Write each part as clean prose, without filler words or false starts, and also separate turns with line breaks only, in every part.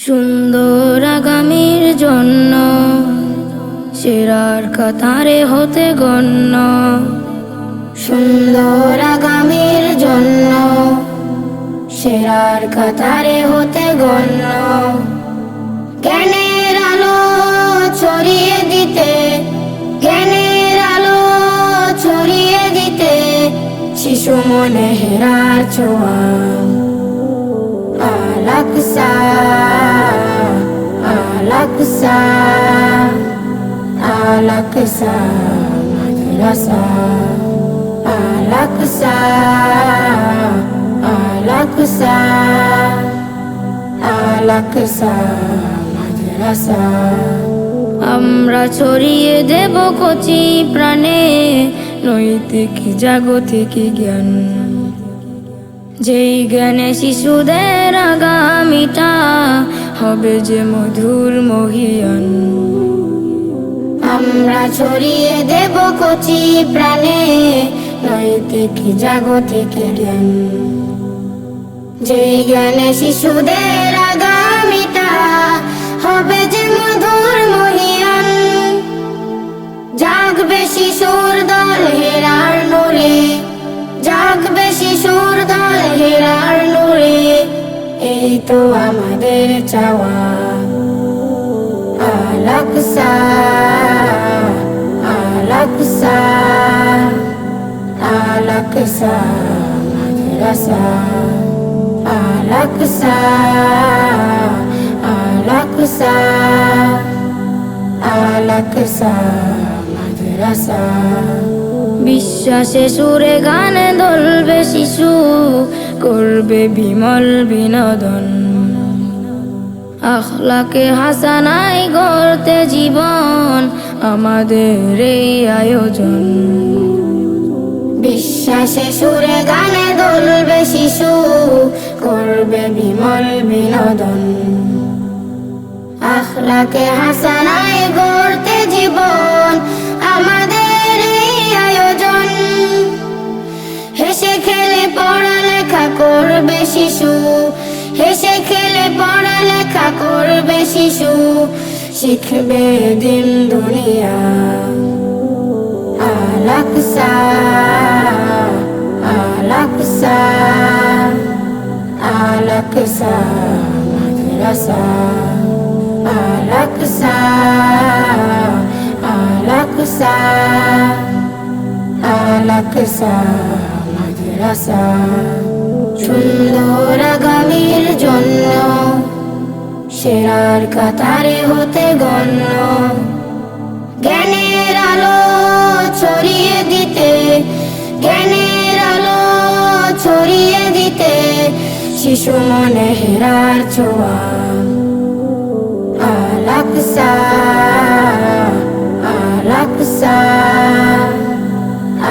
সুন্দর আগামীর জন্য সেরার কাতারে হতে গণ্য। সুন্দর আগামীর জন্য সেরার কাতারে হতে গণ্য। জ্ঞানের আলো ছড়িয়ে দিতে, জ্ঞানের আলো ছড়িয়ে দিতে শিশু মনে হেরার ছোঁয়া। আল-আকসা, আল-আকসা, আল-আকসা মাদ্রাসা। আল-আকসা, আল-আকসা, আল-আকসা মাদ্রাসা। আমরা ছড়িয়ে দেব কচি প্রাণে নৈতিক জাগতিক জ্ঞান, যেই জ্ঞানে শিশুদের আগামীটা হবে যে মধুর মহিয়ান। আমরা ছড়িয়ে দেব কচি প্রাণে নৈতিক জাগতিক জ্ঞান, যেই জ্ঞানে শিশুদের আগামীটা হবে যে মধুর মহিয়ান। জাগবে শিশুর দল হেরার নূরে, জাগবে শিশুর দল হেরার নূরে, এই তো আমাদের চাওয়া। আল-আকসা, আল-আকসা, আল-আকসা মাদ্রাসা। আল-আকসা, আল-আকসা, আল-আকসা মাদ্রাসা। বিশ্বাসে সুরে গানে দোলবে শিশু, করবে বিমল বিনোদন। আখলাকে হাসানাই গড়তে জীবন আমাদের এই আয়োজন। বিশ্বাসে সুরে গানে দোলবে শিশু, করবে বিমল বিনোদন। আখলাকে হাসানাই গড়তে জীবন আমাদের এই আয়োজন। হেসে খেলে পড়ালেখা করবে শিশু, হেসে খেলে পড়ালেখা করবে শিশু, শিখবে দিন দুনিয়া। আল-আকসা, আল-আকসা, আল-আকসা মাদ্রাসা। আল-আকসা, আল-আকসা, আল-আকসা মাদ্রাসা। সুন্দর আগামীর জন্য সেরার কাতারে হতে গণ্য। জ্ঞানের আলো ছড়িয়ে দিতে, জ্ঞানের আলো ছড়িয়ে দিতে শিশু মনে হেরার ছোঁয়া। আল-আকসা, আল-আকসা,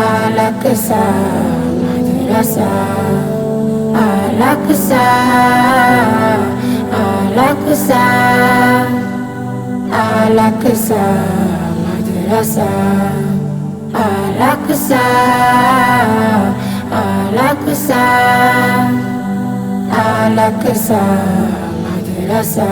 আল-আকসা মাদ্রাসা। আল-আকসা, আল-আকসা, আল-আকসা মাদ্রাসা। আল-আকসা, আল-আকসা, আল-আকসা মাদ্রাসা।